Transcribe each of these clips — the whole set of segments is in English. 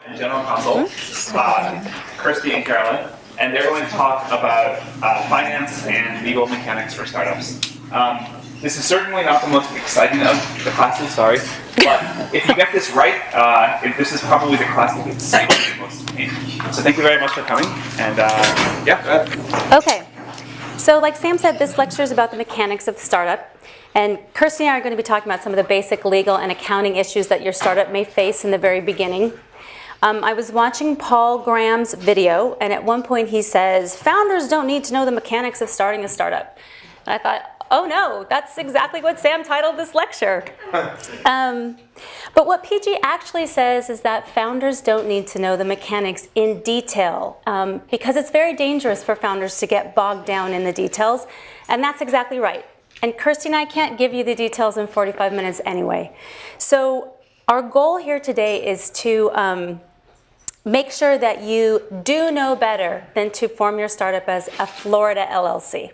and General Counsel, Kirsty and Carolynn, and they're going to talk about finance and legal mechanics for startups. This is certainly not the most exciting of the classes, sorry, but if you get this right, this is probably the class that gets the most to me. So thank you very much for coming, and yeah, go ahead. Okay, so like Sam said, this lecture is about the mechanics of startup, and Kirsty and I are going to be talking about some of the basic legal and accounting issues that your startup may face in the very beginning. I was watching Paul Graham's video, and at one point he says, founders don't need to know the mechanics of starting a startup. And I thought, oh no, that's exactly what Sam titled this lecture. But what PG actually says is that founders don't need to know the mechanics in detail because it's very dangerous for founders to get bogged down in the details, and that's exactly right. And Kirsty and I can't give you the details in 45 minutes anyway. So our goal here today is to make sure that you do know better than to form your startup as a Florida LLC.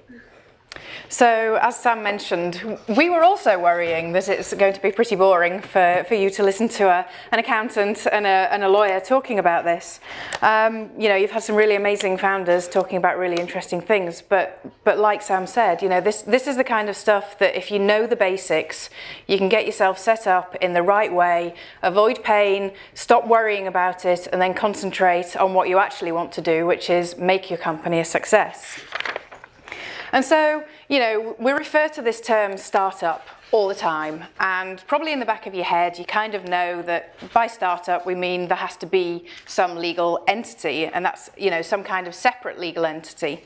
So, as Sam mentioned, we were also worrying that it's going to be pretty boring for you to listen to an accountant and a lawyer talking about this. You know, you've had some really amazing founders talking about really interesting things, but like Sam said, you know, this is the kind of stuff that if you know the basics, you can get yourself set up in the right way, avoid pain, stop worrying about it, and then concentrate on what you actually want to do, which is make your company a success. And so, you know, we refer to this term startup all the time, and probably in the back of your head, you kind of know that by startup, we mean there has to be some legal entity, and that's, you know, some kind of separate legal entity.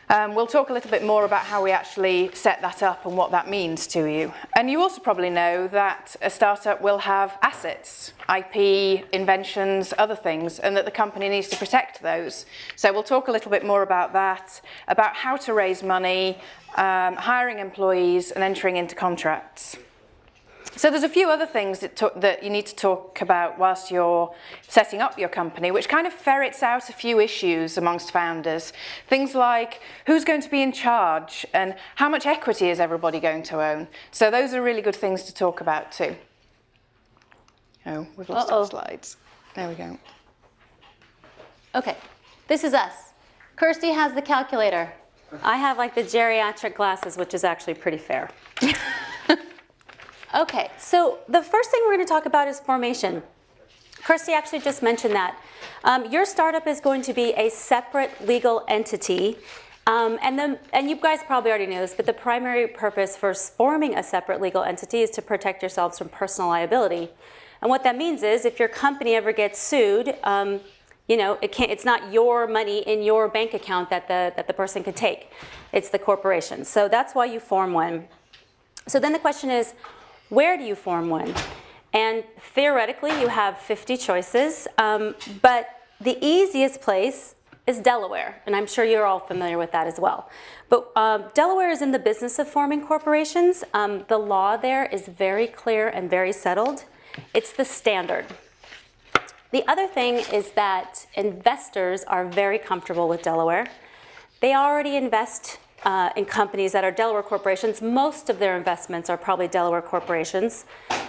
We'll talk a little bit more about how we actually set that up and what that means to you. And you also probably know that a startup will have assets, IP, inventions, other things, and that the company needs to protect those. So we'll talk a little bit more about that, about how to raise money, hiring employees, and entering into contracts. So there's a few other things that you need to talk about whilst you're setting up your company, which kind of ferrets out a few issues amongst founders. Things like who's going to be in charge and how much equity is everybody going to own. So those are really good things to talk about too. Oh, we've lost our slides. There we go. Okay, this is us. Kirsty has the calculator. I have like the geriatric glasses, which is actually pretty fair. Okay, so the first thing we're going to talk about is formation. Kirsty actually just mentioned that. Your startup is going to be a separate legal entity, and you guys probably already know this, but the primary purpose for forming a separate legal entity is to protect yourselves from personal liability. And what that means is if your company ever gets sued, you know, it's not your money in your bank account that the person can take. It's the corporation. So that's why you form one. So then the question is, where do you form one? And theoretically, you have 50 choices, but the easiest place is Delaware, and I'm sure you're all familiar with that as well. But Delaware is in the business of forming corporations. The law there is very clear and very settled. It's the standard. The other thing is that investors are very comfortable with Delaware. They already invest in companies that are Delaware corporations. Most of their investments are probably Delaware corporations.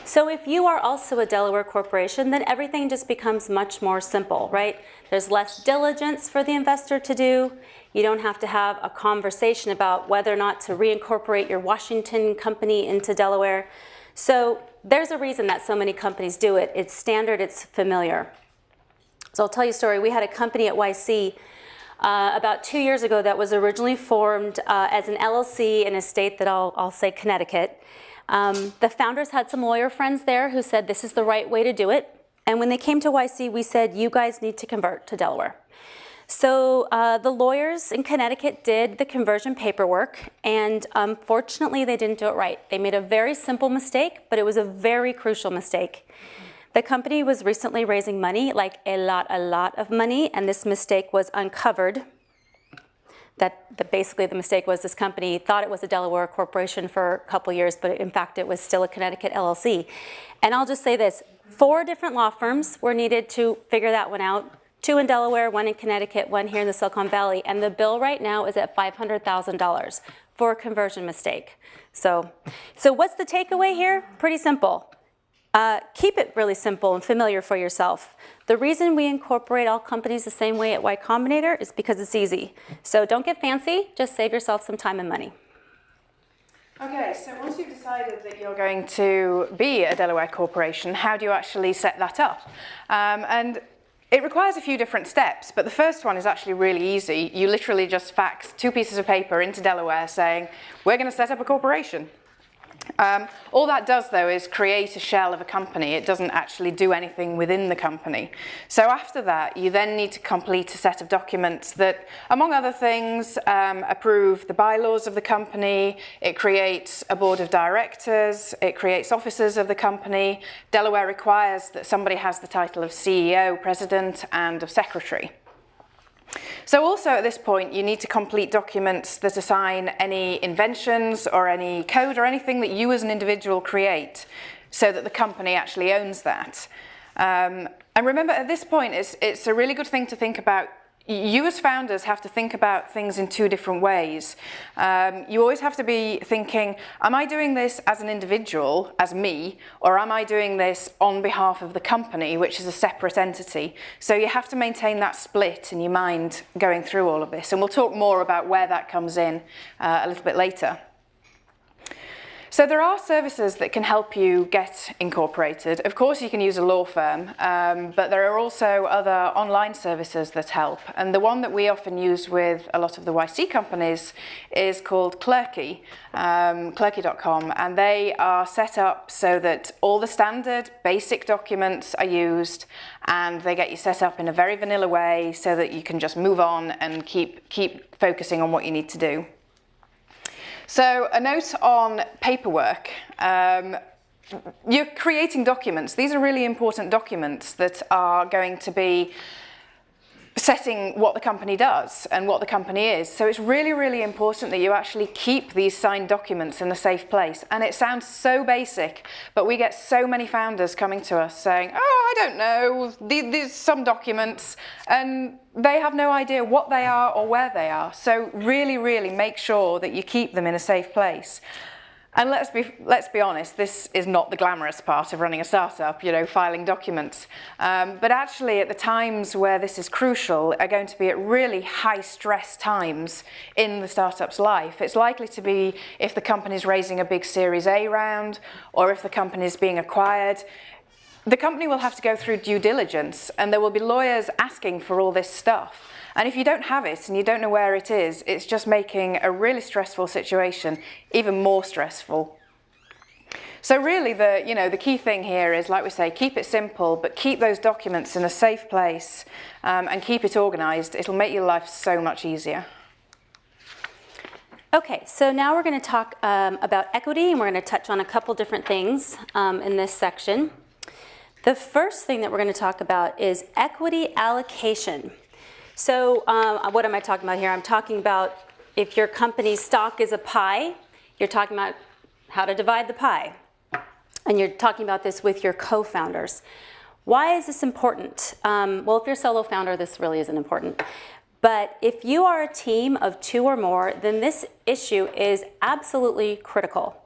So if you are also a Delaware corporation, then everything just becomes much more simple, right? There's less diligence for the investor to do. You don't have to have a conversation about whether or not to reincorporate your Washington company into Delaware. So there's a reason that so many companies do it. It's standard, it's familiar. So I'll tell you a story. We had a company at YC about 2 years ago that was originally formed as an LLC in a state that I'll say Connecticut. The founders had some lawyer friends there who said this is the right way to do it. And when they came to YC, we said, you guys need to convert to Delaware. So the lawyers in Connecticut did the conversion paperwork, and unfortunately they didn't do it right. They made a very simple mistake, but it was a very crucial mistake. The company was recently raising money, like a lot of money, and this mistake was uncovered. That basically the mistake was this company thought it was a Delaware corporation for a couple years, but in fact it was still a Connecticut LLC. And I'll just say this, 4 different law firms were needed to figure that one out. 2 in Delaware, 1 in Connecticut, 1 here in the Silicon Valley, and the bill right now is at $500,000 for a conversion mistake. So what's the takeaway here? Pretty simple. Keep it really simple and familiar for yourself. The reason we incorporate all companies the same way at Y-Combinator is because it's easy. So don't get fancy, just save yourself some time and money. Okay, so once you've decided that you're going to be a Delaware corporation, how do you actually set that up? And it requires a few different steps, but the first one is actually really easy. You literally just fax 2 pieces of paper into Delaware saying, we're going to set up a corporation. All that does, though, is create a shell of a company. It doesn't actually do anything within the company. So after that, you then need to complete a set of documents that, among other things, approve the bylaws of the company. It creates a board of directors. It creates officers of the company. Delaware requires that somebody has the title of CEO, president, and of secretary. So also at this point, you need to complete documents that assign any inventions or any code or anything that you as an individual create so that the company actually owns that. And remember, at this point, it's a really good thing to think about. You as founders have to think about things in 2 different ways. You always have to be thinking, am I doing this as an individual, as me, or am I doing this on behalf of the company, which is a separate entity? So you have to maintain that split in your mind going through all of this. And we'll talk more about where that comes in a little bit later. So there are services that can help you get incorporated. Of course, you can use a law firm, but there are also other online services that help. And the one that we often use with a lot of the YC companies is called Clerky, clerky.com. And they are set up so that all the standard basic documents are used, and they get you set up in a very vanilla way so that you can just move on and keep focusing on what you need to do. So a note on paperwork. You're creating documents. These are really important documents that are going to be setting what the company does and what the company is. So it's really, really important that you actually keep these signed documents in a safe place. And it sounds so basic, but we get so many founders coming to us saying, oh, I don't know, these some documents, and they have no idea what they are or where they are. So really, really make sure that you keep them in a safe place. And let's be honest, this is not the glamorous part of running a startup, you know, filing documents. But actually, at the times where this is crucial are going to be at really high stress times in the startup's life. It's likely to be if the company's raising a big Series A round, or if the company is being acquired. The company will have to go through due diligence, and there will be lawyers asking for all this stuff. And if you don't have it and you don't know where it is, it's just making a really stressful situation even more stressful. So really the key thing here is, like we say, keep it simple, but keep those documents in a safe place and keep it organized. It'll make your life so much easier. Okay, so now we're going to talk about equity, and we're going to touch on a couple different things in this section. The first thing that we're going to talk about is equity allocation. So what am I talking about here? I'm talking about if your company's stock is a pie, you're talking about how to divide the pie. And you're talking about this with your co-founders. Why is this important? Well, if you're a solo founder, this really isn't important. But if you are a team of 2 or more, then this issue is absolutely critical.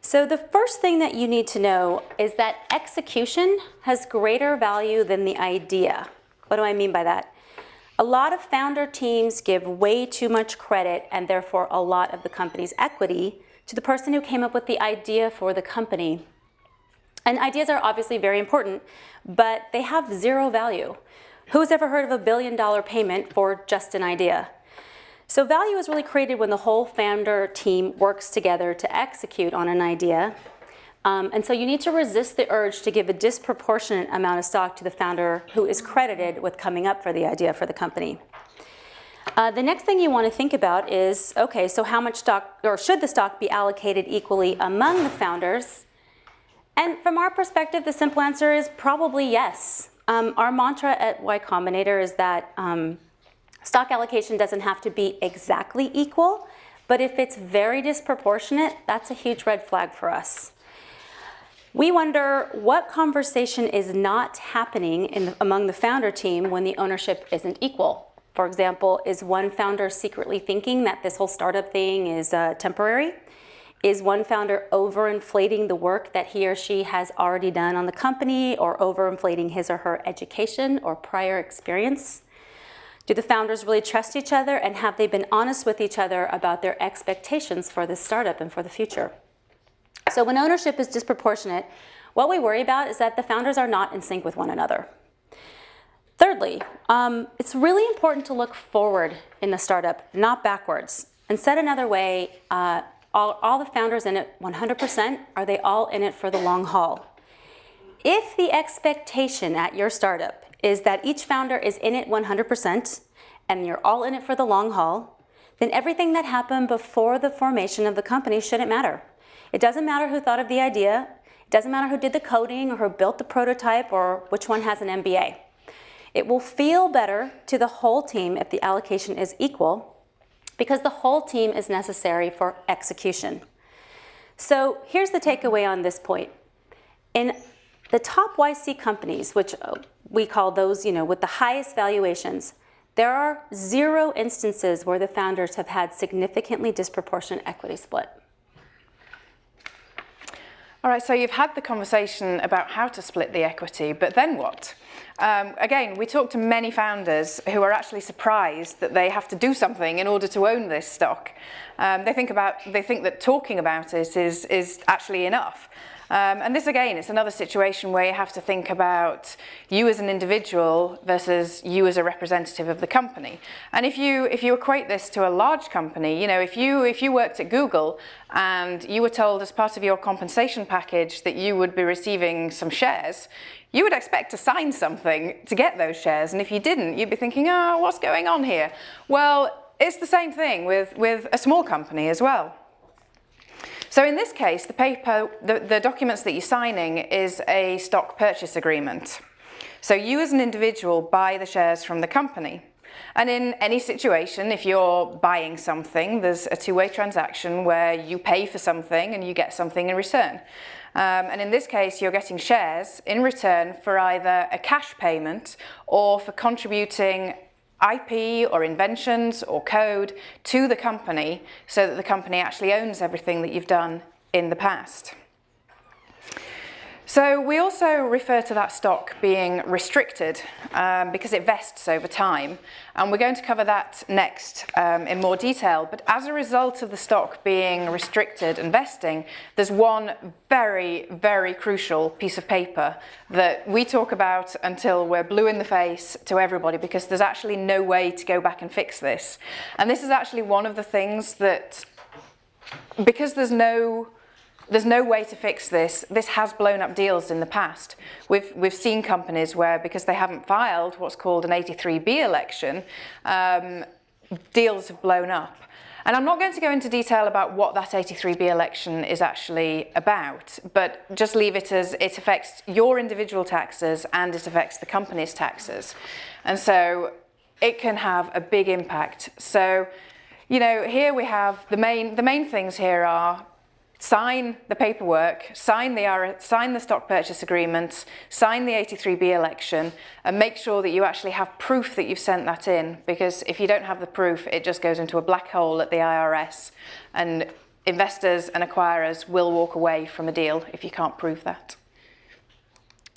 So the first thing that you need to know is that execution has greater value than the idea. What do I mean by that? A lot of founder teams give way too much credit, and therefore a lot of the company's equity, to the person who came up with the idea for the company. And ideas are obviously very important, but they have 0 value. Who's ever heard of $1 billion payment for just an idea? So value is really created when the whole founder team works together to execute on an idea. And so you need to resist the urge to give a disproportionate amount of stock to the founder who is credited with coming up for the idea for the company. The next thing you want to think about is, okay, so how much stock, or should the stock be allocated equally among the founders? And from our perspective, the simple answer is probably yes. Our mantra at Y-Combinator is that stock allocation doesn't have to be exactly equal, but if it's very disproportionate, that's a huge red flag for us. We wonder what conversation is not happening among the founder team when the ownership isn't equal. For example, is one founder secretly thinking that this whole startup thing is temporary? Is one founder overinflating the work that he or she has already done on the company, or overinflating his or her education or prior experience? Do the founders really trust each other, and have they been honest with each other about their expectations for this startup and for the future? So when ownership is disproportionate, what we worry about is that the founders are not in sync with one another. Thirdly, it's really important to look forward in the startup, not backwards. And said another way, all the founders in it 100%, are they all in it for the long haul? If the expectation at your startup is that each founder is in it 100% and you're all in it for the long haul, then everything that happened before the formation of the company shouldn't matter. It doesn't matter who thought of the idea, it doesn't matter who did the coding or who built the prototype or which one has an MBA. It will feel better to the whole team if the allocation is equal, because the whole team is necessary for execution. So here's the takeaway on this point. In the top YC companies, which we call those, with the highest valuations, there are 0 instances where the founders have had significantly disproportionate equity split. All right, so you've had the conversation about how to split the equity, but then what? Again, we talked to many founders who are actually surprised that they have to do something in order to own this stock. They think that talking about it is actually enough. And this, again, it's another situation where you have to think about you as an individual versus you as a representative of the company. And if you equate this to a large company, if you worked at Google and you were told as part of your compensation package that you would be receiving some shares, you would expect to sign something to get those shares. And if you didn't, you'd be thinking, oh, what's going on here? Well, it's the same thing with a small company as well. So in this case, the paper, the documents that you're signing is a stock purchase agreement. So you as an individual buy the shares from the company. And in any situation, if you're buying something, there's a two-way transaction where you pay for something and you get something in return. And in this case, you're getting shares in return for either a cash payment or for contributing IP or inventions or code to the company so that the company actually owns everything that you've done in the past. So we also refer to that stock being restricted because it vests over time. And we're going to cover that next in more detail. But as a result of the stock being restricted and vesting, there's one very, very crucial piece of paper that we talk about until we're blue in the face to everybody, because there's actually no way to go back and fix this. And this is actually one of the things that, because there's no way to fix this. This has blown up deals in the past. We've seen companies where, because they haven't filed what's called an 83B election, deals have blown up. And I'm not going to go into detail about what that 83B election is actually about, but just leave it as it affects your individual taxes and it affects the company's taxes. And so it can have a big impact. So, here we have the main things here are: sign the paperwork, sign the stock purchase agreement, sign the 83B election, and make sure that you actually have proof that you've sent that in, because if you don't have the proof, it just goes into a black hole at the IRS, and investors and acquirers will walk away from a deal if you can't prove that.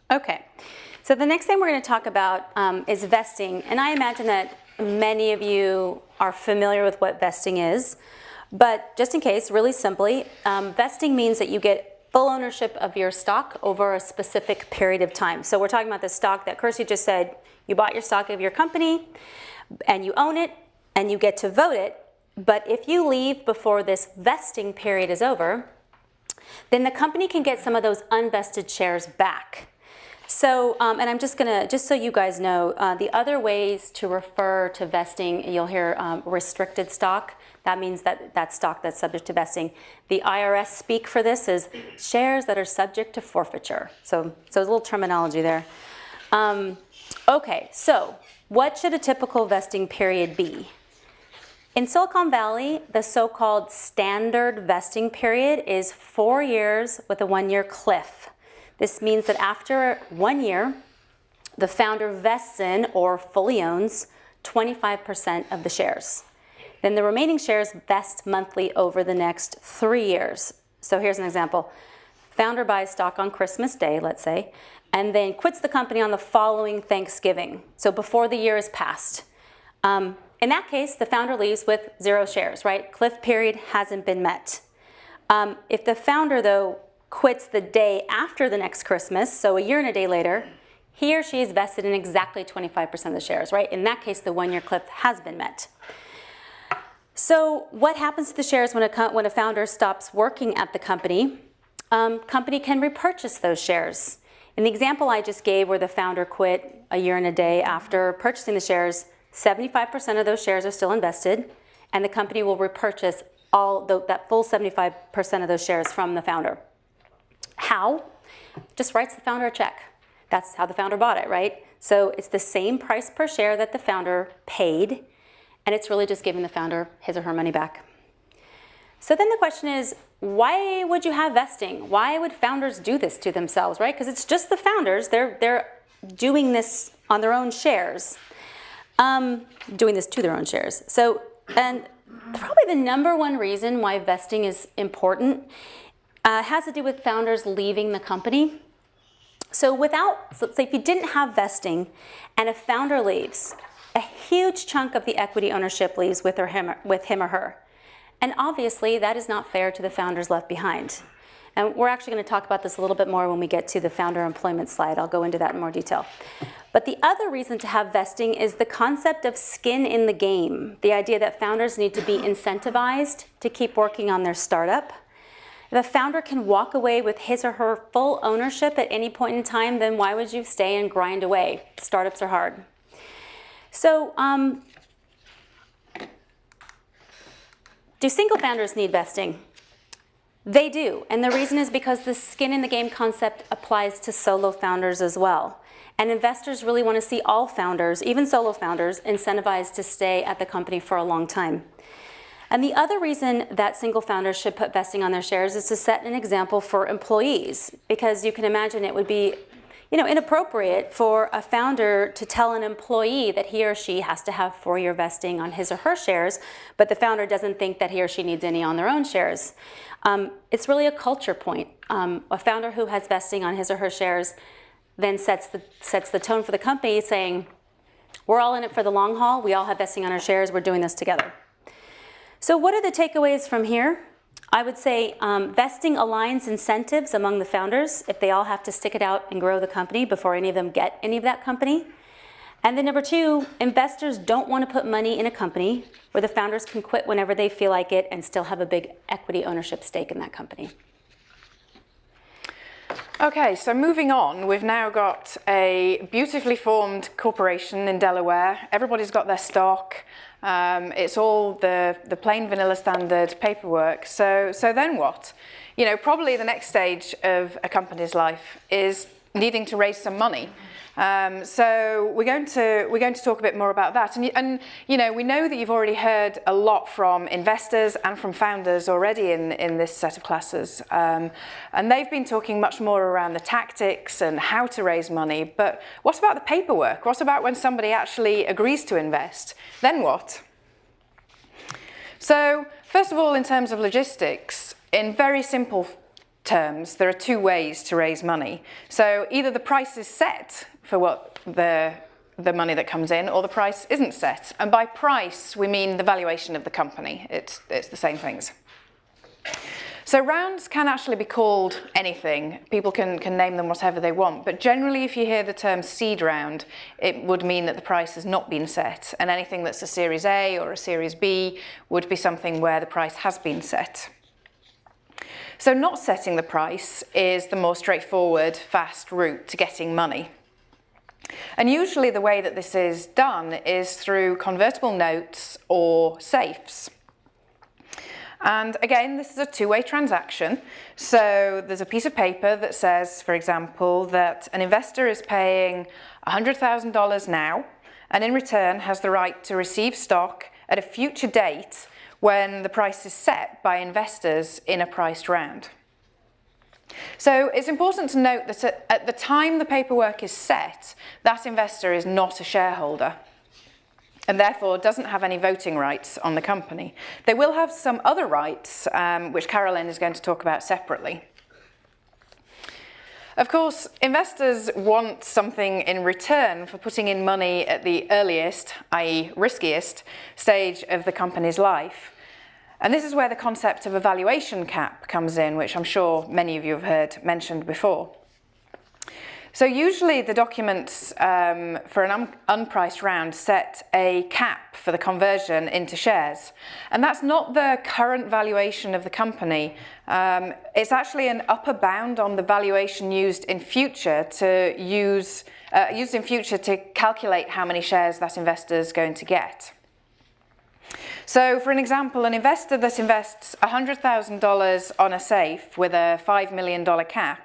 Okay, so the next thing we're going to talk about is vesting, and I imagine that many of you are familiar with what vesting is. But just in case, really simply, vesting means that you get full ownership of your stock over a specific period of time. So we're talking about the stock that Kirsty just said. You bought your stock of your company, and you own it, and you get to vote it. But if you leave before this vesting period is over, then the company can get some of those unvested shares back. So, and I'm just so you guys know, the other ways to refer to vesting, you'll hear restricted stock. That means that stock that's subject to vesting. The IRS speak for this is shares that are subject to forfeiture. So there's a little terminology there. Okay, so what should a typical vesting period be? In Silicon Valley, the so-called standard vesting period is 4 years with a 1-year cliff. This means that after 1 year, the founder vests in or fully owns 25% of the shares. Then the remaining shares vest monthly over the next 3 years. So here's an example. Founder buys stock on Christmas Day, let's say, and then quits the company on the following Thanksgiving, so before the year is passed. In that case, the founder leaves with 0 shares, right? Cliff period hasn't been met. If the founder, though, quits the day after the next Christmas, so a year and a day later, he or she is vested in exactly 25% of the shares, right? In that case, the 1-year cliff has been met. So what happens to the shares when a founder stops working at the company? Company can repurchase those shares. In the example I just gave where the founder quit a year and a day after purchasing the shares, 75% of those shares are still invested, and the company will repurchase that full 75% of those shares from the founder. How? Just writes the founder a check. That's how the founder bought it, right? So it's the same price per share that the founder paid, and it's really just giving the founder his or her money back. So then the question is, why would you have vesting? Why would founders do this to themselves, right? Because it's just the founders. They're doing this on their own shares, doing this to their own shares. So, and probably the number one reason why vesting is important has to do with founders leaving the company. So let's say if you didn't have vesting and a founder leaves, a huge chunk of the equity ownership leaves with him or her. And obviously that is not fair to the founders left behind. And we're actually going to talk about this a little bit more when we get to the founder employment slide. I'll go into that in more detail. But the other reason to have vesting is the concept of skin in the game, the idea that founders need to be incentivized to keep working on their startup. If a founder can walk away with his or her full ownership at any point in time, then why would you stay and grind away? Startups are hard. So, do single founders need vesting? They do, and the reason is because the skin in the game concept applies to solo founders as well. And investors really want to see all founders, even solo founders, incentivized to stay at the company for a long time. And the other reason that single founders should put vesting on their shares is to set an example for employees, because you can imagine it would be inappropriate for a founder to tell an employee that he or she has to have 4-year vesting on his or her shares, but the founder doesn't think that he or she needs any on their own shares. It's really a culture point. A founder who has vesting on his or her shares then sets the tone for the company, saying, we're all in it for the long haul, we all have vesting on our shares, we're doing this together. So what are the takeaways from here? I would say vesting aligns incentives among the founders if they all have to stick it out and grow the company before any of them get any of that company. And then number 2, investors don't want to put money in a company where the founders can quit whenever they feel like it and still have a big equity ownership stake in that company. Okay, so moving on, we've now got a beautifully formed corporation in Delaware. Everybody's got their stock. It's all the plain vanilla standard paperwork. So then what? Probably the next stage of a company's life is needing to raise some money. So we're going to talk a bit more about that. And we know that you've already heard a lot from investors and from founders already in this set of classes. And they've been talking much more around the tactics and how to raise money. But what about the paperwork? What about when somebody actually agrees to invest? Then what? So first of all, in terms of logistics, in very simple terms, there are 2 ways to raise money. So either the price is set for what the money that comes in, or the price isn't set. And by price, we mean the valuation of the company. It's the same things. So rounds can actually be called anything. People can name them whatever they want. But generally, if you hear the term seed round, it would mean that the price has not been set. And anything that's a Series A or a Series B would be something where the price has been set. So not setting the price is the more straightforward, fast route to getting money. And usually the way that this is done is through convertible notes or safes. And again, this is a 2-way transaction. So there's a piece of paper that says, for example, that an investor is paying $100,000 now, and in return has the right to receive stock at a future date when the price is set by investors in a priced round. So it's important to note that at the time the paperwork is set, that investor is not a shareholder. and therefore doesn't have any voting rights on the company. They will have some other rights, which Carolynn is going to talk about separately. Of course, investors want something in return for putting in money at the earliest, i.e. riskiest, stage of the company's life. And this is where the concept of a valuation cap comes in, which I'm sure many of you have heard mentioned before. So usually the documents for an unpriced round set a cap for the conversion into shares. And that's not the current valuation of the company. It's actually an upper bound on the valuation used in future used in future to calculate how many shares that investor is going to get. So for an example, an investor that invests $100,000 on a safe with a $5 million cap,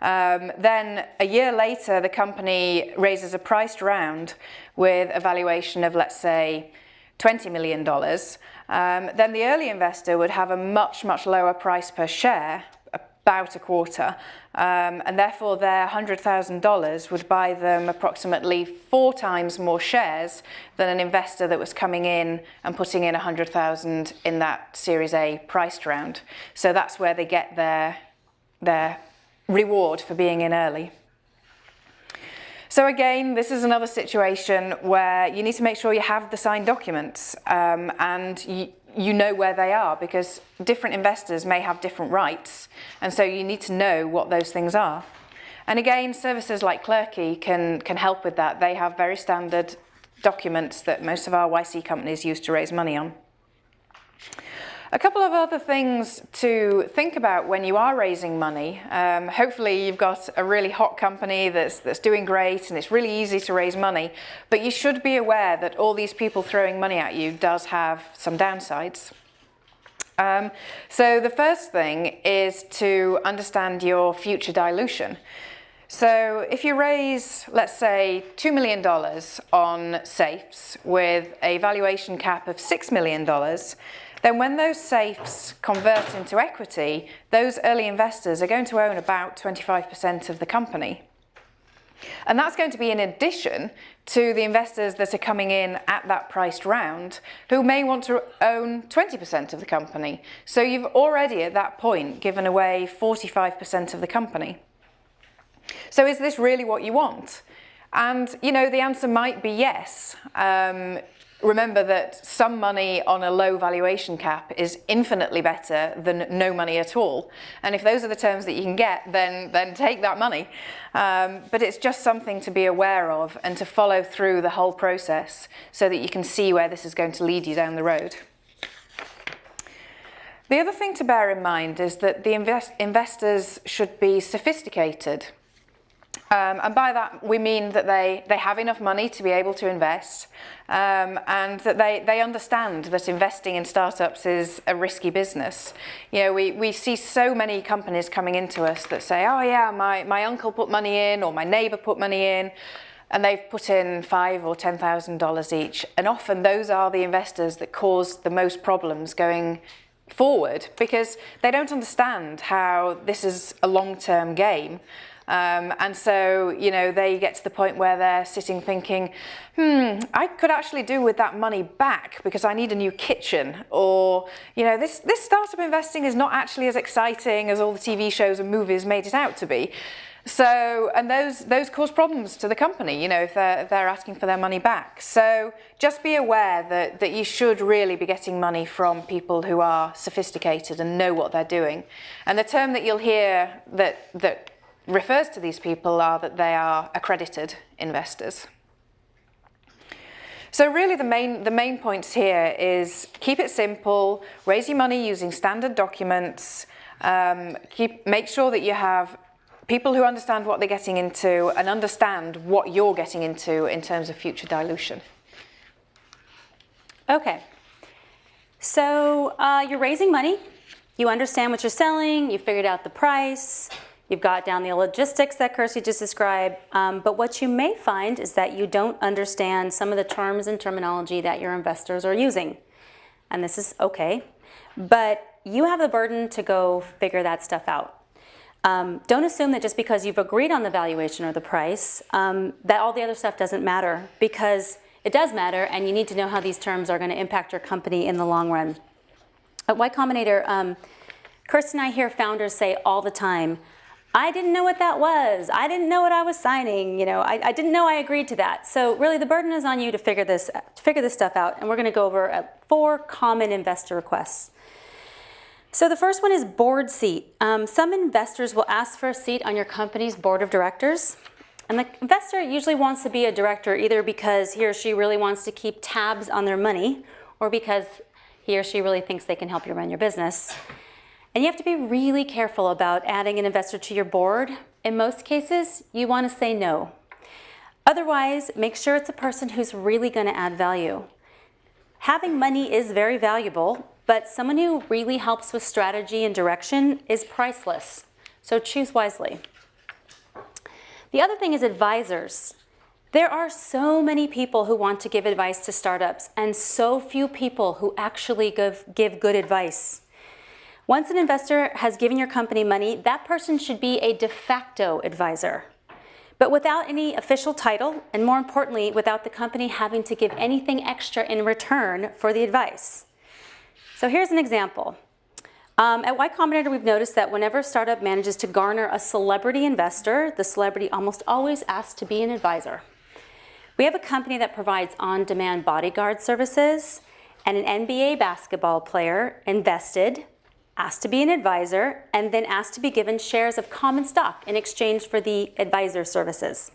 then a year later, the company raises a priced round with a valuation of, let's say, $20 million. Then the early investor would have a much, much lower price per share, about a quarter, and therefore their $100,000 would buy them approximately 4 times more shares than an investor that was coming in and putting in $100,000 in that Series A priced round. So that's where they get their reward for being in early. So again, this is another situation where you need to make sure you have the signed documents and you know where they are, because different investors may have different rights, and so you need to know what those things are. And again, services like Clerky can help with that. They have very standard documents that most of our YC companies use to raise money on. A couple of other things to think about when you are raising money. Hopefully you've got a really hot company that's doing great and it's really easy to raise money, but you should be aware that all these people throwing money at you does have some downsides. So the first thing is to understand your future dilution. So if you raise, let's say, $2 million on safes with a valuation cap of $6 million, then when those safes convert into equity, those early investors are going to own about 25% of the company. And that's going to be in addition to the investors that are coming in at that priced round who may want to own 20% of the company. So you've already at that point given away 45% of the company. So is this really what you want? And the answer might be yes. Remember that some money on a low valuation cap is infinitely better than no money at all. And if those are the terms that you can get, then take that money. But it's just something to be aware of and to follow through the whole process so that you can see where this is going to lead you down the road. The other thing to bear in mind is that the investors should be sophisticated. And by that we mean that they have enough money to be able to invest, and that they understand that investing in startups is a risky business. We see so many companies coming into us that say, oh yeah, my uncle put money in, or my neighbour put money in, and they've put in $5,000 or $10,000 each. And often those are the investors that cause the most problems going forward, because they don't understand how this is a long-term game. And so, they get to the point where they're sitting thinking, I could actually do with that money back because I need a new kitchen. Or, this startup investing is not actually as exciting as all the TV shows and movies made it out to be. So, and those cause problems to the company, if they're asking for their money back. So just be aware that you should really be getting money from people who are sophisticated and know what they're doing. And the term that you'll hear that refers to these people are that they are accredited investors. So really the main points here is keep it simple, raise your money using standard documents, make sure that you have people who understand what they're getting into and understand what you're getting into in terms of future dilution. Okay, so you're raising money, you understand what you're selling, you figured out the price, you've got down the logistics that Kirsty just described, but what you may find is that you don't understand some of the terms and terminology that your investors are using. And this is okay, but you have the burden to go figure that stuff out. Don't assume that just because you've agreed on the valuation or the price, that all the other stuff doesn't matter, because it does matter, and you need to know how these terms are going to impact your company in the long run. At Y-Combinator, Kirsty and I hear founders say all the time, I didn't know what that was. I didn't know what I was signing. I didn't know I agreed to that. So really the burden is on you to figure this stuff out. And we're going to go over 4 common investor requests. So the first one is board seat. Some investors will ask for a seat on your company's board of directors. And the investor usually wants to be a director either because he or she really wants to keep tabs on their money or because he or she really thinks they can help you run your business. And you have to be really careful about adding an investor to your board. In most cases, you want to say no. Otherwise, make sure it's a person who's really going to add value. Having money is very valuable, but someone who really helps with strategy and direction is priceless. So choose wisely. The other thing is advisors. There are so many people who want to give advice to startups and so few people who actually give good advice. Once an investor has given your company money, that person should be a de facto advisor, but without any official title, and more importantly, without the company having to give anything extra in return for the advice. So here's an example. At Y-Combinator, we've noticed that whenever a startup manages to garner a celebrity investor, the celebrity almost always asks to be an advisor. We have a company that provides on-demand bodyguard services, and an NBA basketball player invested, asked to be an advisor, and then asked to be given shares of common stock in exchange for the advisor services.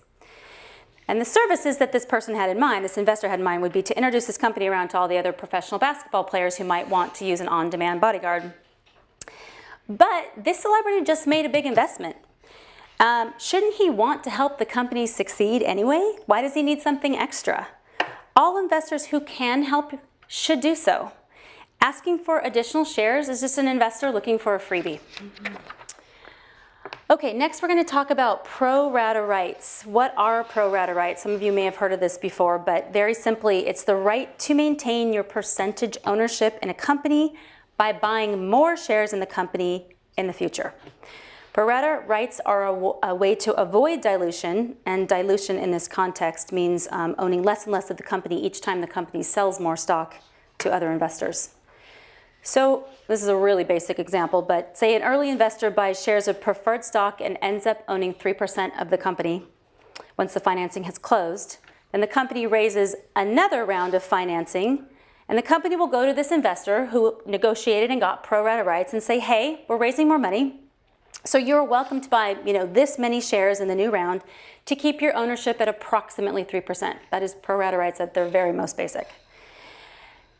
And the services that this person had in mind, this investor had in mind, would be to introduce this company around to all the other professional basketball players who might want to use an on-demand bodyguard. But this celebrity just made a big investment. Shouldn't he want to help the company succeed anyway? Why does he need something extra? All investors who can help should do so. Asking for additional shares is just an investor looking for a freebie. Okay, next we're going to talk about pro rata rights. What are pro rata rights? Some of you may have heard of this before, but very simply, it's the right to maintain your percentage ownership in a company by buying more shares in the company in the future. Pro rata rights are a way to avoid dilution, and dilution in this context means owning less and less of the company each time the company sells more stock to other investors. So this is a really basic example, but say an early investor buys shares of preferred stock and ends up owning 3% of the company once the financing has closed. Then the company raises another round of financing, and the company will go to this investor who negotiated and got pro rata rights and say, hey, we're raising more money, so you're welcome to buy this many shares in the new round to keep your ownership at approximately 3%. That is pro rata rights at their very most basic.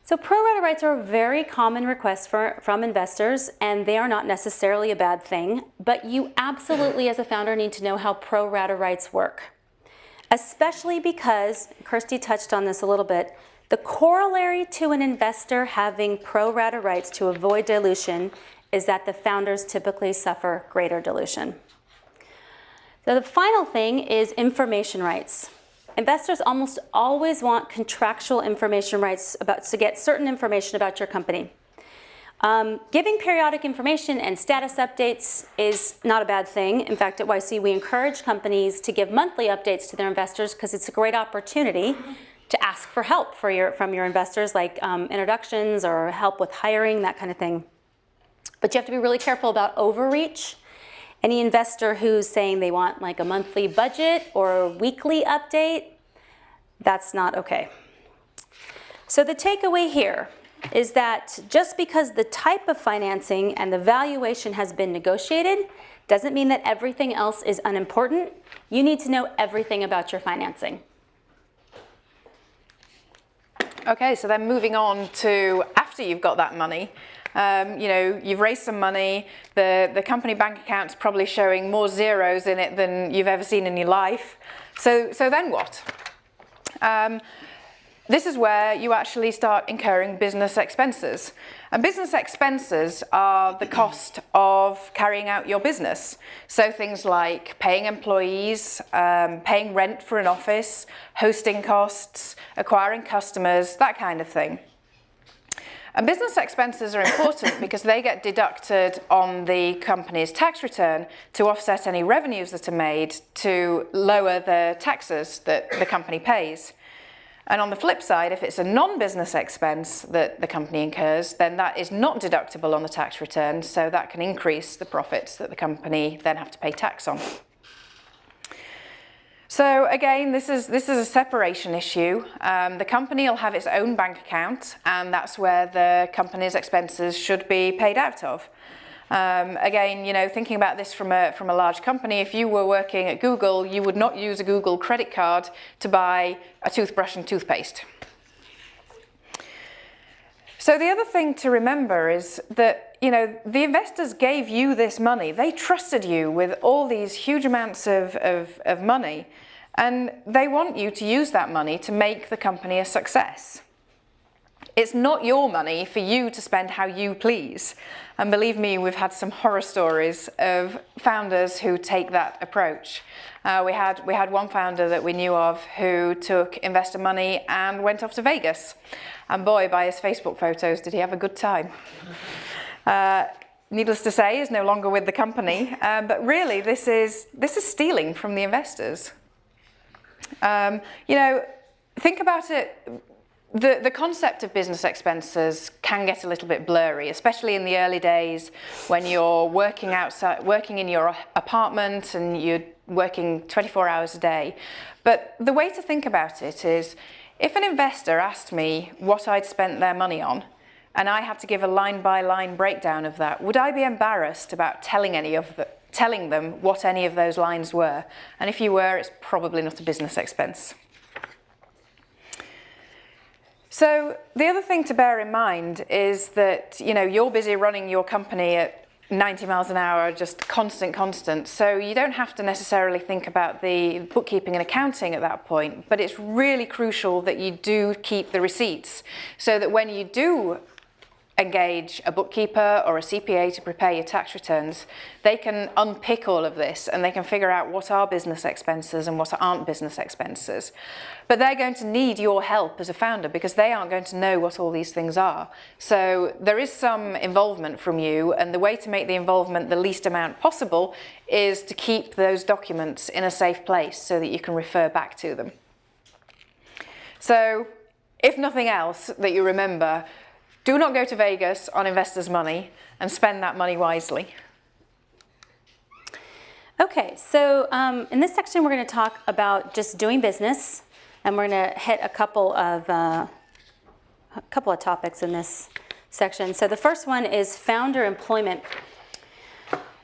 So pro rata rights are a very common request from investors, and they are not necessarily a bad thing, but you absolutely as a founder need to know how pro rata rights work. Especially because, Kirsty touched on this a little bit, the corollary to an investor having pro rata rights to avoid dilution is that the founders typically suffer greater dilution. So the final thing is information rights. Investors almost always want contractual information rights to get certain information about your company. Giving periodic information and status updates is not a bad thing. In fact, at YC, we encourage companies to give monthly updates to their investors because it's a great opportunity to ask for help from your investors, like introductions or help with hiring, that kind of thing. But you have to be really careful about overreach. Any investor who's saying they want like a monthly budget or a weekly update, that's not okay. So the takeaway here is that just because the type of financing and the valuation has been negotiated doesn't mean that everything else is unimportant. You need to know everything about your financing. Okay, so then moving on to after you've got that money. You've raised some money, the company bank account's probably showing more zeros in it than you've ever seen in your life. So then what? This is where you actually start incurring business expenses. And business expenses are the cost of carrying out your business. So things like paying employees, paying rent for an office, hosting costs, acquiring customers, that kind of thing. And business expenses are important because they get deducted on the company's tax return to offset any revenues that are made to lower the taxes that the company pays. And on the flip side, if it's a non-business expense that the company incurs, then that is not deductible on the tax return, so that can increase the profits that the company then have to pay tax on. So again, this is a separation issue. The company will have its own bank account, and that's where the company's expenses should be paid out of. Again, you know, thinking about this from a large company, if you were working at Google, you would not use a Google credit card to buy a toothbrush and toothpaste. So the other thing to remember is that, you know, the investors gave you this money. They trusted you with all these huge amounts of money, and they want you to use that money to make the company a success. It's not your money for you to spend how you please. And believe me, we've had some horror stories of founders who take that approach. We had one founder that we knew of who took investor money and went off to Vegas. And boy, by his Facebook photos, did he have a good time. Needless to say, is no longer with the company. But really, this is stealing from the investors. You know, think about it. The concept of business expenses can get a little bit blurry, especially in the early days when you're working in your apartment and you're working 24 hours a day. But the way to think about it is, if an investor asked me what I'd spent their money on, and I had to give a line-by-line breakdown of that, would I be embarrassed about telling them what any of those lines were? And if you were, it's probably not a business expense. So the other thing to bear in mind is that, you know, you're busy running your company at 90 miles an hour, just constant. So you don't have to necessarily think about the bookkeeping and accounting at that point, but it's really crucial that you do keep the receipts so that when you do engage a bookkeeper or a CPA to prepare your tax returns, they can unpick all of this and they can figure out what are business expenses and what aren't business expenses. But they're going to need your help as a founder because they aren't going to know what all these things are. So there is some involvement from you, and the way to make the involvement the least amount possible is to keep those documents in a safe place so that you can refer back to them. So if nothing else that you remember, do not go to Vegas on investors' money and spend that money wisely. Okay, so in this section we're going to talk about just doing business, and we're going to hit a couple of topics in this section. So the first one is founder employment.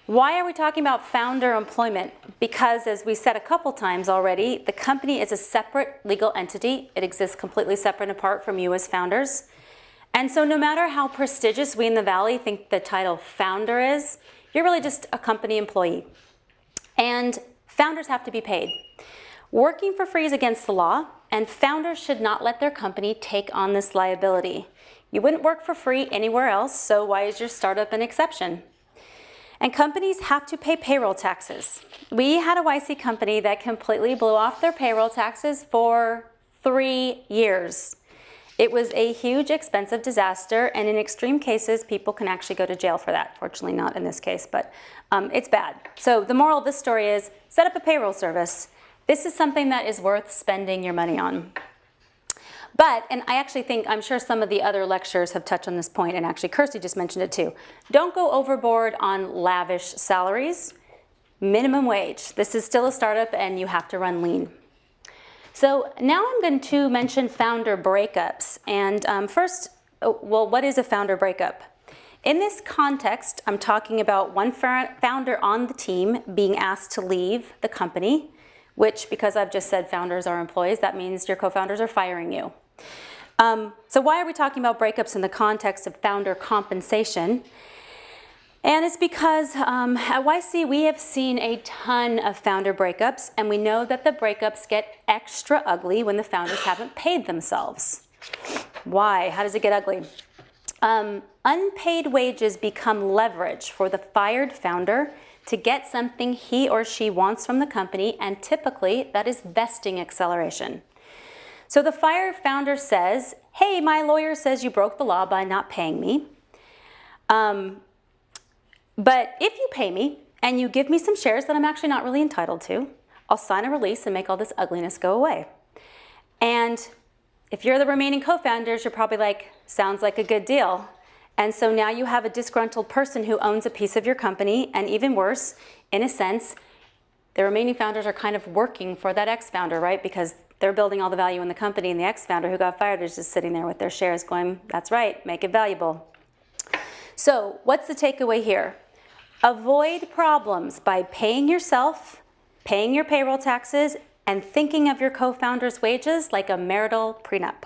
Why are we talking about founder employment? Because, as we said a couple times already, the company is a separate legal entity. It exists completely separate and apart from you as founders. And so no matter how prestigious we in the Valley think the title founder is, you're really just a company employee. And founders have to be paid. Working for free is against the law, and founders should not let their company take on this liability. You wouldn't work for free anywhere else, so why is your startup an exception? And companies have to pay payroll taxes. We had a YC company that completely blew off their payroll taxes for 3 years. It was a huge, expensive disaster, and in extreme cases, people can actually go to jail for that. Fortunately, not in this case, but it's bad. So the moral of this story is, set up a payroll service. This is something that is worth spending your money on. But, and I actually think, I'm sure some of the other lecturers have touched on this point, and actually Kirsty just mentioned it too. Don't go overboard on lavish salaries. Minimum wage. This is still a startup, and you have to run lean. So now I'm going to mention founder breakups. And first, well, what is a founder breakup? In this context, I'm talking about one founder on the team being asked to leave the company, which, because I've just said founders are employees, that means your co-founders are firing you. So why are we talking about breakups in the context of founder compensation? And it's because at YC we have seen a ton of founder breakups, and we know that the breakups get extra ugly when the founders haven't paid themselves. Why? How does it get ugly? Unpaid wages become leverage for the fired founder to get something he or she wants from the company, and typically that is vesting acceleration. So the fired founder says, hey, my lawyer says you broke the law by not paying me. But if you pay me and you give me some shares that I'm actually not really entitled to, I'll sign a release and make all this ugliness go away. And If you're the remaining co-founders, you're probably like, sounds like a good deal. And so now you have a disgruntled person who owns a piece of your company, and even worse, in a sense, the remaining founders are kind of working for that ex-founder, right? Because they're building all the value in the company, and the ex-founder who got fired is just sitting there with their shares going, that's right, make it valuable. So what's the takeaway here? Avoid problems by paying yourself, paying your payroll taxes, and thinking of your co-founders' wages like a marital prenup.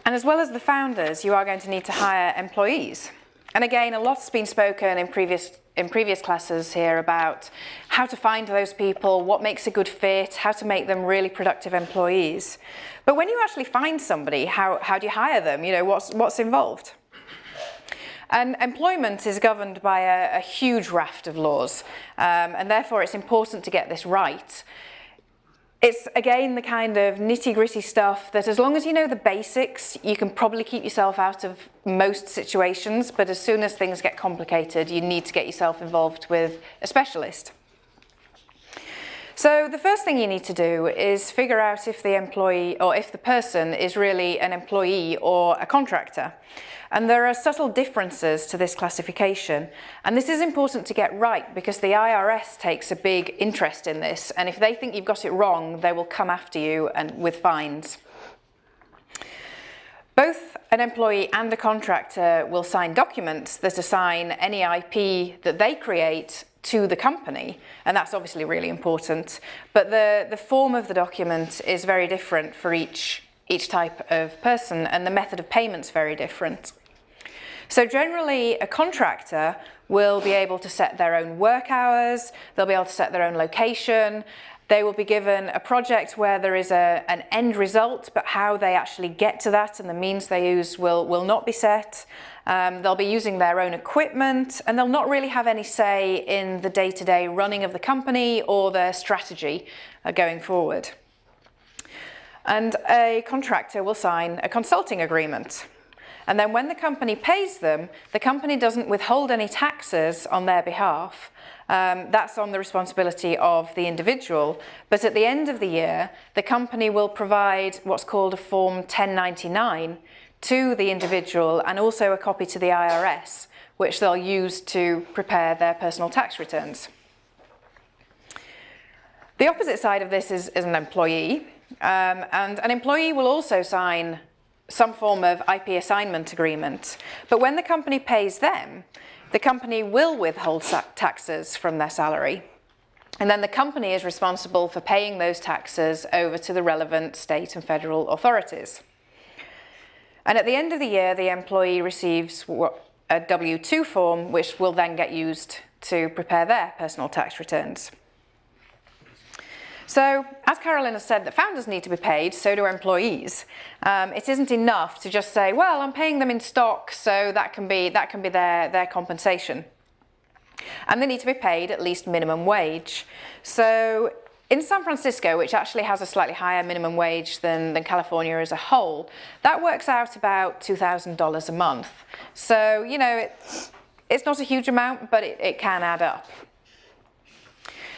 And as well as the founders, you are going to need to hire employees. And again, a lot's been spoken in previous classes here about how to find those people, what makes a good fit, how to make them really productive employees. But when you actually find somebody, how do you hire them? You know, what's involved? And employment is governed by a huge raft of laws, and therefore it's important to get this right. It's, again, the kind of nitty-gritty stuff that as long as you know the basics, you can probably keep yourself out of most situations, but as soon as things get complicated, you need to get yourself involved with a specialist. So the first thing you need to do is figure out if the employee or if the person is really an employee or a contractor. And there are subtle differences to this classification. And this is important to get right because the IRS takes a big interest in this. And if they think you've got it wrong, they will come after you with fines. Both an employee and a contractor will sign documents that assign any IP that they create to the company, and that's obviously really important. But the form of the document is very different for each type of person, and the method of payment's very different. So generally, a contractor will be able to set their own work hours, they'll be able to set their own location, they will be given a project where there is an end result, but how they actually get to that and the means they use will not be set. They'll be using their own equipment, and they'll not really have any say in the day-to-day running of the company or their strategy going forward. And a contractor will sign a consulting agreement. And then when the company pays them, the company doesn't withhold any taxes on their behalf. That's on the responsibility of the individual. But at the end of the year, the company will provide what's called a Form 1099 to the individual and also a copy to the IRS, which they'll use to prepare their personal tax returns. The opposite side of this is an employee. And an employee will also sign some form of IP assignment agreement. But when the company pays them, the company will withhold taxes from their salary. And then the company is responsible for paying those taxes over to the relevant state and federal authorities. And at the end of the year, the employee receives a W-2 form, which will then get used to prepare their personal tax returns. So, as Carolyn has said, that founders need to be paid, so do employees. It isn't enough to just say, well, I'm paying them in stock, so that can be their compensation. And they need to be paid at least minimum wage. So, in San Francisco, which actually has a slightly higher minimum wage than California as a whole, that works out about $2,000 a month. So, you know, it's not a huge amount, but it can add up.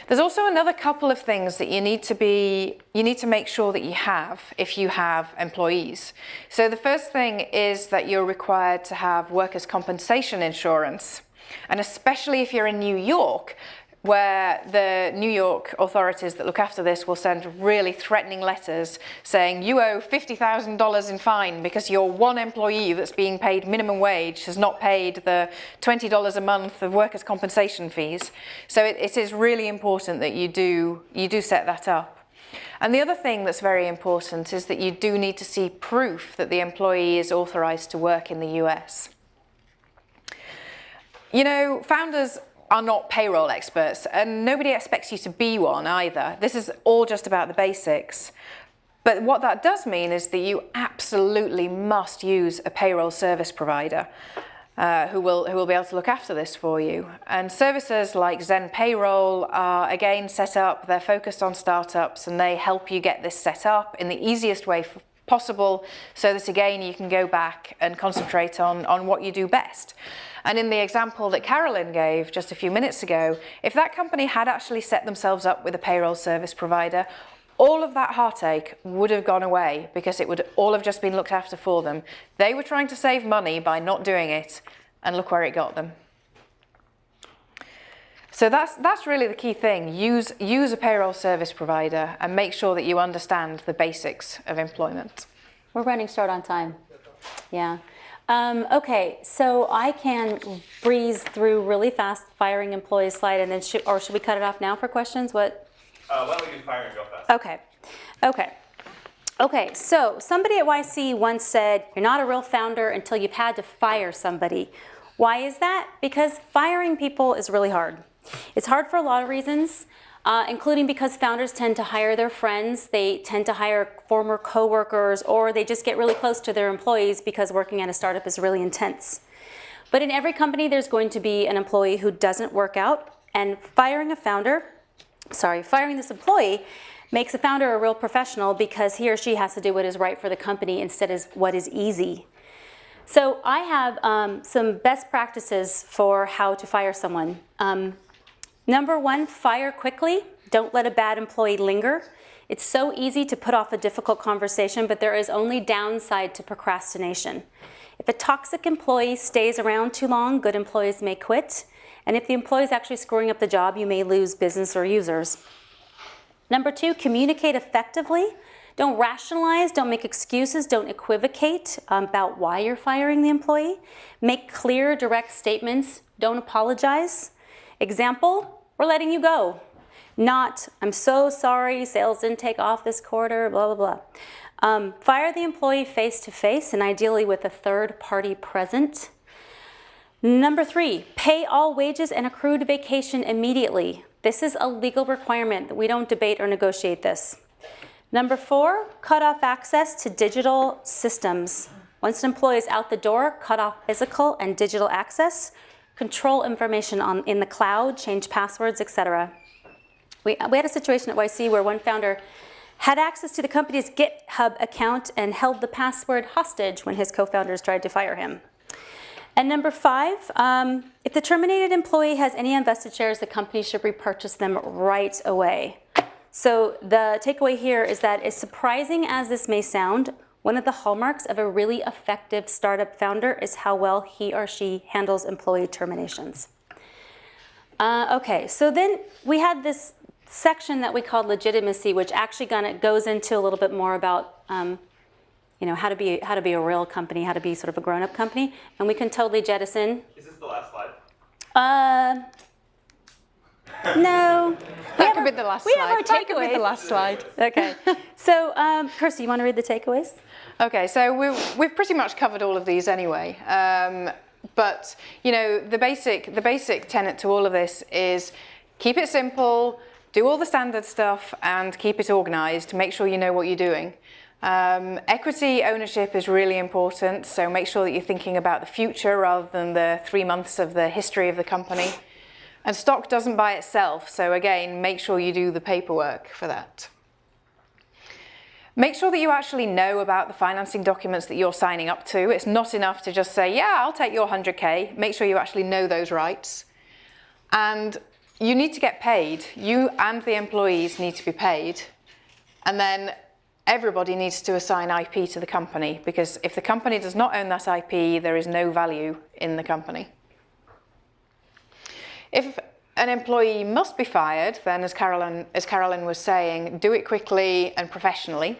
There's also another couple of things that you need to make sure that you have if you have employees. So the first thing is that you're required to have workers' compensation insurance. And especially if you're in New York, where the New York authorities that look after this will send really threatening letters saying you owe $50,000 in fine because your one employee that's being paid minimum wage has not paid the $20 a month of workers' compensation fees. So it is really important that you do set that up. And the other thing that's very important is that you do need to see proof that the employee is authorized to work in the US. You know, founders are not payroll experts, and nobody expects you to be one either. This is all just about the basics. But what that does mean is that you absolutely must use a payroll service provider who will be able to look after this for you. And services like Zen Payroll are again set up, they're focused on startups, and they help you get this set up in the easiest way possible so that again you can go back and concentrate on what you do best. And in the example that Carolyn gave just a few minutes ago, if that company had actually set themselves up with a payroll service provider, all of that heartache would have gone away because it would all have just been looked after for them. They were trying to save money by not doing it, and look where it got them. So that's really the key thing. Use a payroll service provider and make sure that you understand the basics of employment. We're running short on time. Yeah. Okay, so I can breeze through really fast firing employees slide, and then should we cut it off now for questions? What? Why don't we do firing real fast? Okay, so somebody at YC once said, you're not a real founder until you've had to fire somebody. Why is that? Because firing people is really hard. It's hard for a lot of reasons, including because founders tend to hire their friends, they tend to hire former coworkers, or they just get really close to their employees because working at a startup is really intense. But in every company, there's going to be an employee who doesn't work out, and firing this employee makes a founder a real professional because he or she has to do what is right for the company instead of what is easy. So I have some best practices for how to fire someone. Number one, fire quickly. Don't let a bad employee linger. It's so easy to put off a difficult conversation, but there is only downside to procrastination. If a toxic employee stays around too long, good employees may quit. And if the employee is actually screwing up the job, you may lose business or users. Number two, communicate effectively. Don't rationalize, don't make excuses, don't equivocate about why you're firing the employee. Make clear, direct statements. Don't apologize. Example, we're letting you go. Not, I'm so sorry, sales didn't take off this quarter, blah, blah, blah. Fire the employee face-to-face and ideally with a third party present. Number three, pay all wages and accrued vacation immediately. This is a legal requirement. We don't debate or negotiate this. Number four, cut off access to digital systems. Once an employee is out the door, cut off physical and digital access. Control information in the cloud, change passwords, etc. We had a situation at YC where one founder had access to the company's GitHub account and held the password hostage when his co-founders tried to fire him. And number five, if the terminated employee has any unvested shares, the company should repurchase them right away. So the takeaway here is that as surprising as this may sound, one of the hallmarks of a really effective startup founder is how well he or she handles employee terminations. Okay, so then we had this section that we called legitimacy, which actually goes into a little bit more about how to be a real company, how to be sort of a grown-up company, and we can totally jettison. Is this the last slide? No. That could be the last slide. We have our That could be the takeaways. last slide. Okay. So, Kirsty, you want to read the takeaways? Okay, so we've pretty much covered all of these anyway. But the basic tenet to all of this is keep it simple, do all the standard stuff, and keep it organized. Make sure you know what you're doing. Equity ownership is really important, so make sure that you're thinking about the future rather than the 3 months of the history of the company. And stock doesn't buy itself, so again, make sure you do the paperwork for that. Make sure that you actually know about the financing documents that you're signing up to. It's not enough to just say, yeah, I'll take your 100K. Make sure you actually know those rights. And you need to get paid. You and the employees need to be paid. And then everybody needs to assign IP to the company, because if the company does not own that IP, there is no value in the company. If an employee must be fired, then as Carolyn was saying, do it quickly and professionally.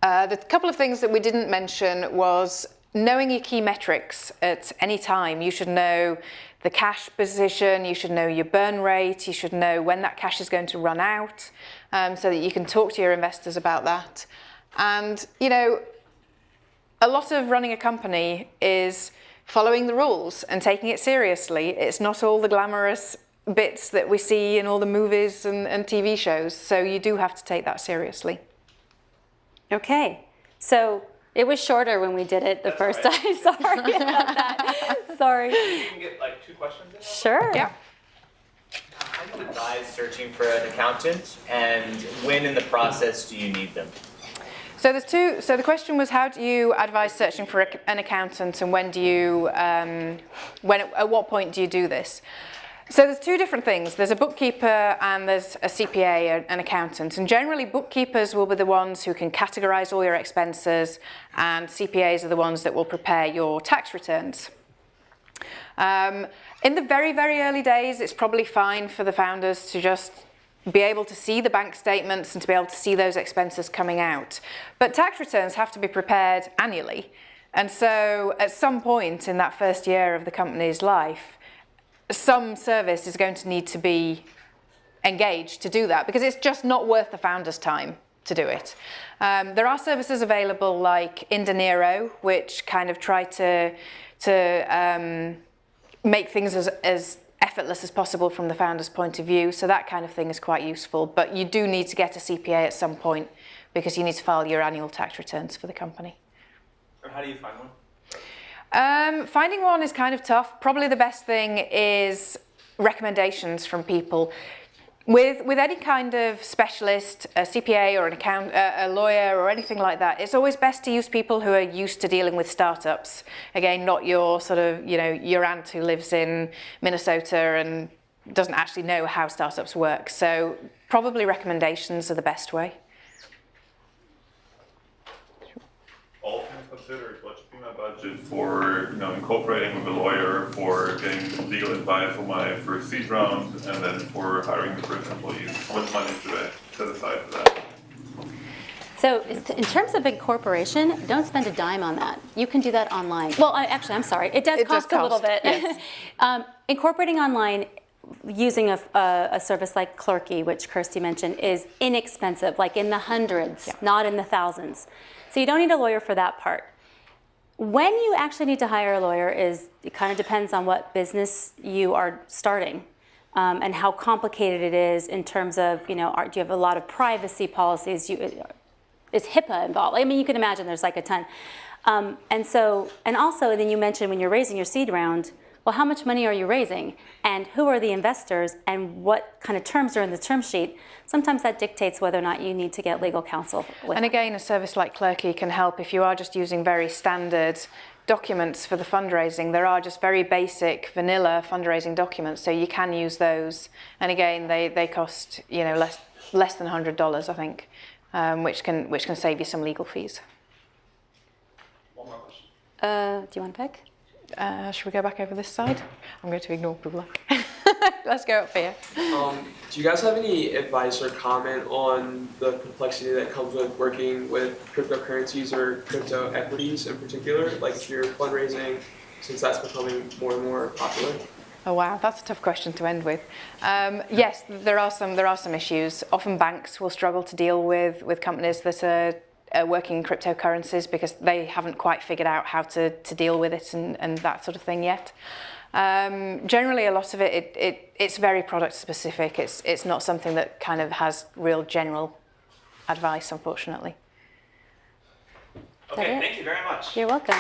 The couple of things that we didn't mention was knowing your key metrics at any time. You should know the cash position, you should know your burn rate, you should know when that cash is going to run out, so that you can talk to your investors about that. And, a lot of running a company is following the rules and taking it seriously. It's not all the glamorous bits that we see in all the movies and TV shows, so you do have to take that seriously. Okay, so it was shorter when we did it the first time. Sorry about that. Sorry. You can get like 2 questions in. Sure. Yeah. How do you advise searching for an accountant, and when in the process do you need them? So there's two. So the question was, how do you advise searching for an accountant, and when do you, at what point do you do this? So there's two different things. There's a bookkeeper and there's a CPA, an accountant. And generally bookkeepers will be the ones who can categorize all your expenses, and CPAs are the ones that will prepare your tax returns. In the very, very early days, it's probably fine for the founders to just be able to see the bank statements and to be able to see those expenses coming out. But tax returns have to be prepared annually. And so at some point in that first year of the company's life, some service is going to need to be engaged to do that, because it's just not worth the founder's time to do it. There are services available like Indeniro, which kind of try to make things as effortless as possible from the founder's point of view. So that kind of thing is quite useful. But you do need to get a CPA at some point, because you need to file your annual tax returns for the company. And how do you find one? Finding one is kind of tough. Probably the best thing is recommendations from people. With any kind of specialist, a CPA or a lawyer or anything like that, it's always best to use people who are used to dealing with startups. Again, not your sort of, your aunt who lives in Minnesota and doesn't actually know how startups work. So probably recommendations are the best way. All things considered, what should be my budget for incorporating with a lawyer, for getting legal advice for my first seed round, and then for hiring the first employees? How much money should I set aside for that? So in terms of incorporation, don't spend a dime on that. You can do that online. Well, actually, I'm sorry. It does cost a little bit. Yes. Incorporating online using a service like Clerky, which Kirsty mentioned, is inexpensive, like in the hundreds, not in the thousands. So you don't need a lawyer for that part. When you actually need to hire a lawyer it kind of depends on what business you are starting and how complicated it is in terms of, do you have a lot of privacy policies? Is HIPAA involved? I mean, you can imagine there's like a ton. And also then you mentioned when you're raising your seed round, well, how much money are you raising? And who are the investors? And what kind of terms are in the term sheet? Sometimes that dictates whether or not you need to get legal counsel. And again, a service like Clerky can help if you are just using very standard documents for the fundraising. There are just very basic vanilla fundraising documents, so you can use those. And again, they cost less than $100, I think, which can save you some legal fees. One more question. Do you want to pick? Should we go back over this side? I'm going to ignore people. Let's go up here. Do you guys have any advice or comment on the complexity that comes with working with cryptocurrencies or crypto equities in particular? Like if you're fundraising, since that's becoming more and more popular? Oh wow, that's a tough question to end with. Yes, there are some issues. Often banks will struggle to deal with companies that are working in cryptocurrencies because they haven't quite figured out how to deal with it and that sort of thing yet. Generally, a lot of it's very product specific. It's not something that kind of has real general advice, unfortunately. Okay, thank you very much. You're welcome.